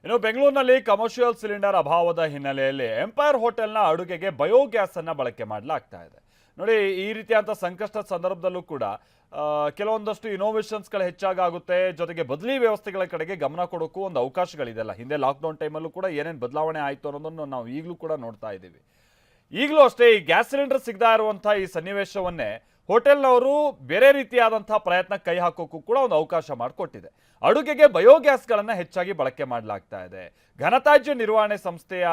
ಇನ್ನು ಬೆಂಗಳೂರಿನಲ್ಲಿ commercial cylinder ಅಭಾವದ ಹಿನ್ನೆಲೆಯಲ್ಲಿ ಎಂಪೈರ್ ಹೋಟೆಲ್ನ ಅಡುಗೆಗೆ ಬಯೋಗ್ಯಾಸ್ ಅನ್ನ ಬಳಕೆ ಮಾಡಲಾಗ್ತಾ ಇದೆ. ನೋಡಿ, ಈ ರೀತಿಯಾದ ಸಂಕಷ್ಟದ ಸಂದರ್ಭದಲ್ಲೂ ಕೂಡ ಕೆಲವೊಂದಷ್ಟು ಇನೋವೇಷನ್ಸ್ಗಳು ಹೆಚ್ಚಾಗುತ್ತೆ. ಜೊತೆಗೆ ಬದಲಿ ವ್ಯವಸ್ಥೆಗಳ ಕಡೆಗೆ ಗಮನ ಕೊಡೋಕ್ಕೂ ಒಂದು ಅವಕಾಶಗಳಿದೆಲ್ಲ. ಹಿಂದೆ ಲಾಕ್ಡೌನ್ ಟೈಮಲ್ಲೂ ಕೂಡ ಏನೇನು ಬದಲಾವಣೆ ಆಯಿತು ಅನ್ನೋದನ್ನು ನಾವು ಈಗಲೂ ಕೂಡ ನೋಡ್ತಾ ಇದ್ದೀವಿ. ಈಗಲೂ ಅಷ್ಟೇ ಈ ಗ್ಯಾಸ್ ಸಿಲಿಂಡರ್ ಸಿಗದಾ ಇರುವಂಥ ಈ ಸನ್ನಿವೇಶವನ್ನೇ ಹೋಟೆಲ್ನವರು ಬೇರೆ ರೀತಿಯಾದಂತಹ ಪ್ರಯತ್ನ ಕೈ ಹಾಕೋಕ್ಕೂ ಕೂಡ ಒಂದು ಅವಕಾಶ ಮಾಡಿಕೊಟ್ಟಿದೆ. ಅಡುಗೆಗೆ ಬಯೋಗ್ಯಾಸ್ಗಳನ್ನು ಹೆಚ್ಚಾಗಿ ಬಳಕೆ ಮಾಡಲಾಗ್ತಾ ಇದೆ. ಘನತ್ಯಾಜ್ಯ ನಿರ್ವಹಣೆ ಸಂಸ್ಥೆಯ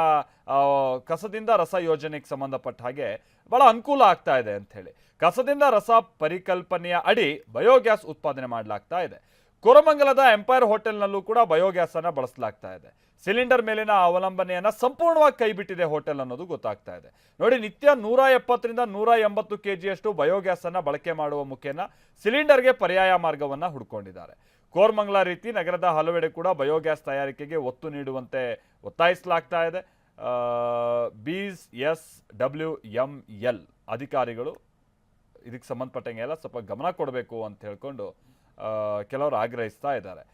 ಕಸದಿಂದ ರಸ ಯೋಜನೆಗೆ ಸಂಬಂಧಪಟ್ಟ ಹಾಗೆ ಬಹಳ ಅನುಕೂಲ ಆಗ್ತಾ ಇದೆ ಅಂತ ಹೇಳಿ ಕಸದಿಂದ ರಸ ಪರಿಕಲ್ಪನೆಯ ಅಡಿ ಬಯೋಗ್ಯಾಸ್ ಉತ್ಪಾದನೆ ಮಾಡಲಾಗ್ತಾ ಇದೆ. ಕೋರಮಂಗಲದ ಎಂಪೈರ್ ಹೋಟೆಲ್ನಲ್ಲೂ ಕೂಡ ಬಯೋಗ್ಯಾಸ್ ಅನ್ನ ಬಳಸಲಾಗ್ತಾ ಇದೆ. ಸಿಲಿಂಡರ್ ಮೇಲಿನ ಅವಲಂಬನೆಯನ್ನ ಸಂಪೂರ್ಣವಾಗಿ ಕೈಬಿಟ್ಟಿದೆ ಹೋಟೆಲ್ ಅನ್ನೋದು ಗೊತ್ತಾಗ್ತಾ ಇದೆ. ನೋಡಿ, ನಿತ್ಯ 170 ರಿಂದ 180 kgಯಷ್ಟು ಬಯೋಗ್ಯಾಸ್ ಅನ್ನ ಬಳಕೆ ಮಾಡುವ ಮುಖೇನ ಸಿಲಿಂಡರ್ಗೆ ಪರ್ಯಾಯ ಮಾರ್ಗವನ್ನ ಹುಡುಕೊಂಡಿದ್ದಾರೆ. ಕೋರಮಂಗಲ ರೀತಿ ನಗರದ ಹಲವೆಡೆ ಕೂಡ ಬಯೋಗ್ಯಾಸ್ ತಯಾರಿಕೆಗೆ ಒತ್ತು ನೀಡುವಂತೆ ಒತ್ತಾಯಿಸಲಾಗ್ತಾ ಇದೆ. BSWML ಅಧಿಕಾರಿಗಳು ಇದಕ್ಕೆ ಸಂಬಂಧಪಟ್ಟಂಗೆಲ್ಲ ಸ್ವಲ್ಪ ಗಮನ ಕೊಡಬೇಕು ಅಂತ ಹೇಳ್ಕೊಂಡು ಕೆಲವರು ಆಗ್ರಹಿಸ್ತಾ ಇದ್ದಾರೆ.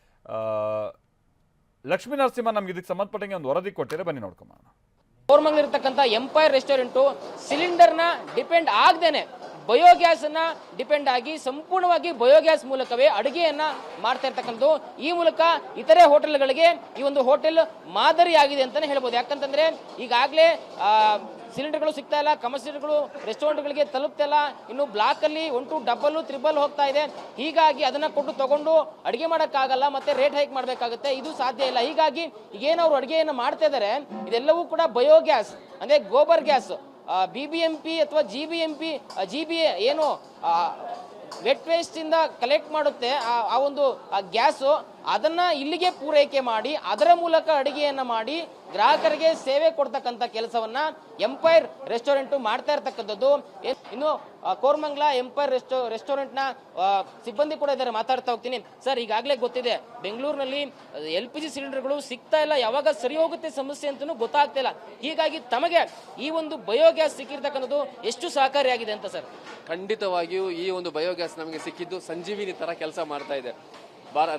ಲಕ್ಷ್ಮೀ ನರಸಿಂಹ ನಮ್ಗೆ ಇದಕ್ಕೆ ಸಂಬಂಧಪಟ್ಟಂಗೆ ಒಂದು ವರದಿ ಕೊಟ್ಟಿದ್ರೆ ಬನ್ನಿ ನೋಡ್ಕೊಂಬೋಣ. ಕೋರಮಂಗಲ ಇರತಕ್ಕಂತ ಎಂಪೈರ್ ರೆಸ್ಟೋರೆಂಟು ಸಿಲಿಂಡರ್ ನ ಡಿಪೆಂಡ್ ಆಗದೇನೆ ಬಯೋಗ್ಯಾಸ್ ಅನ್ನ ಡಿಪೆಂಡ್ ಆಗಿ ಸಂಪೂರ್ಣವಾಗಿ ಬಯೋಗ್ಯಾಸ್ ಮೂಲಕವೇ ಅಡುಗೆಯನ್ನ ಮಾಡ್ತಾ ಇರ್ತಕ್ಕಂಥದ್ದು. ಈ ಮೂಲಕ ಇತರೆ ಹೋಟೆಲ್ಗಳಿಗೆ ಈ ಒಂದು ಹೋಟೆಲ್ ಮಾದರಿ ಆಗಿದೆ ಅಂತಾನೆ ಹೇಳ್ಬೋದು. ಯಾಕಂತಂದ್ರೆ ಈಗಾಗಲೇ ಸಿಲಿಂಡರ್ಗಳು ಸಿಗ್ತಾ ಇಲ್ಲ, ಕಮರ್ಷಿಯಲ್ಗಳು ರೆಸ್ಟೋರೆಂಟ್ಗಳಿಗೆ ತಲುಪ್ತಾ ಇಲ್ಲ. ಇನ್ನು ಬ್ಲಾಕ್ ಅಲ್ಲಿ 1 ಡಬಲ್ 3 ಹೋಗ್ತಾ ಇದೆ. ಹೀಗಾಗಿ ಅದನ್ನ ಕೊಟ್ಟು ತಗೊಂಡು ಅಡುಗೆ ಮಾಡೋಕ್ಕಾಗಲ್ಲ, ಮತ್ತೆ ರೇಟ್ ಹೈಕ್ ಮಾಡಬೇಕಾಗುತ್ತೆ. ಇದು ಸಾಧ್ಯ ಇಲ್ಲ. ಹೀಗಾಗಿ ಈಗೇನು ಅವರು ಅಡುಗೆಯನ್ನು ಮಾಡ್ತಾ ಇದ್ದಾರೆ ಇದೆಲ್ಲವೂ ಕೂಡ ಬಯೋಗ್ಯಾಸ್ ಅಂದ್ರೆ ಗೋಬರ್ ಗ್ಯಾಸ್, BBMP ಅಥವಾ GBA ಏನು ವೆಟ್ ವೇಸ್ಟ್ ಇಂದ ಕಲೆಕ್ಟ್ ಮಾಡುತ್ತೆ ಆ ಒಂದು ಗ್ಯಾಸು, ಅದನ್ನ ಇಲ್ಲಿಗೆ ಪೂರೈಕೆ ಮಾಡಿ ಅದರ ಮೂಲಕ ಅಡುಗೆಯನ್ನ ಮಾಡಿ ಗ್ರಾಹಕರಿಗೆ ಸೇವೆ ಕೊಡ್ತಕ್ಕಂಥ ಕೆಲಸವನ್ನ ಎಂಪೈರ್ ರೆಸ್ಟೋರೆಂಟ್ ಮಾಡ್ತಾ ಇರ್ತಕ್ಕಂಥದ್ದು. ಇನ್ನು ಕೋರಮಂಗಲ ಎಂಪೈರ್ ರೆಸ್ಟೋರೆಂಟ್ ನ ಸಿಬ್ಬಂದಿ ಕೂಡ ಇದ್ದಾರೆ, ಮಾತಾಡ್ತಾ ಹೋಗ್ತೀನಿ. ಸರ್, ಈಗಾಗಲೇ ಗೊತ್ತಿದೆ ಬೆಂಗಳೂರಿನಲ್ಲಿ LPG ಸಿಲಿಂಡರ್ಗಳು ಸಿಗ್ತಾ ಇಲ್ಲ, ಯಾವಾಗ ಸರಿ ಹೋಗುತ್ತೆ ಸಮಸ್ಯೆ ಅಂತಲೂ ಗೊತ್ತಾಗ್ತಾ ಇಲ್ಲ. ಹೀಗಾಗಿ ತಮಗೆ ಈ ಒಂದು ಬಯೋಗ್ಯಾಸ್ ಸಿಕ್ಕಿರ್ತಕ್ಕಂಥದ್ದು ಎಷ್ಟು ಸಹಕಾರಿಯಾಗಿದೆ ಅಂತ ಸರ್? ಖಂಡಿತವಾಗಿಯೂ ಈ ಒಂದು ಬಯೋಗ್ಯಾಸ್ ನಮಗೆ ಸಿಕ್ಕಿದ್ದು ಸಂಜೀವಿನಿ ತರ ಕೆಲಸ ಮಾಡ್ತಾ ಇದೆ.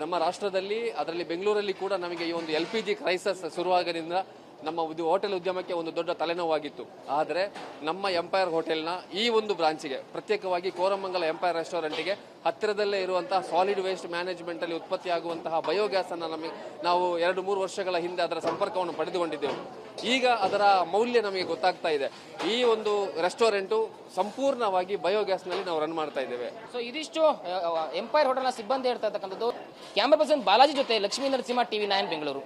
ನಮ್ಮ ರಾಷ್ಟ್ರದಲ್ಲಿ ಅದರಲ್ಲಿ ಬೆಂಗಳೂರಲ್ಲಿ ಕೂಡ ನಮಗೆ ಈ ಒಂದು LPG ಕ್ರೈಸಿಸ್ ಶುರುವಾಗೋದ್ರಿಂದ ನಮ್ಮ ಹೋಟೆಲ್ ಉದ್ಯಮಕ್ಕೆ ಒಂದು ದೊಡ್ಡ ತಲೆನೋವಾಗಿತ್ತು. ಆದರೆ ನಮ್ಮ ಎಂಪೈರ್ ಹೋಟೆಲ್ನ ಈ ಒಂದು ಬ್ರಾಂಚಿಗೆ, ಪ್ರತ್ಯೇಕವಾಗಿ ಕೋರಮಂಗಲ ಎಂಪೈರ್ ರೆಸ್ಟೋರೆಂಟ್ಗೆ ಹತ್ತಿರದಲ್ಲೇ ಇರುವಂತಹ ಸಾಲಿಡ್ ವೇಸ್ಟ್ ಮ್ಯಾನೇಜ್ಮೆಂಟ್ ಅಲ್ಲಿ ಉತ್ಪತ್ತಿಯಾಗುವಂತಹ ಬಯೋಗ್ಯಾಸ್ ಅನ್ನು ನಾವು 2-3 ವರ್ಷಗಳ ಹಿಂದೆ ಅದರ ಸಂಪರ್ಕವನ್ನು ಪಡೆದುಕೊಂಡಿದ್ದೆವು. ಈಗ ಅದರ ಮೌಲ್ಯ ನಮಗೆ ಗೊತ್ತಾಗ್ತಾ ಇದೆ. ಈ ಒಂದು ರೆಸ್ಟೋರೆಂಟು ಸಂಪೂರ್ಣವಾಗಿ ಬಯೋಗ್ಯಾಸ್ ನಲ್ಲಿ ನಾವು ರನ್ ಮಾಡ್ತಾ ಇದ್ದೇವೆ. ಸೊ ಇದಿಷ್ಟು ಎಂಪೈರ್ ಹೋಟೆಲ್ನ ಸಿಬ್ಬಂದಿ ಹೇಳ್ತಾ ಇರ್ತಕ್ಕಂಥದ್ದು. ಕ್ಯಾಮರಾ ಪರ್ಸನ್ ಬಾಲಾಜಿ ಜೊತೆ ಲಕ್ಷ್ಮೀ ನರಸಿಂಹ, TV9 ಬೆಂಗಳೂರು.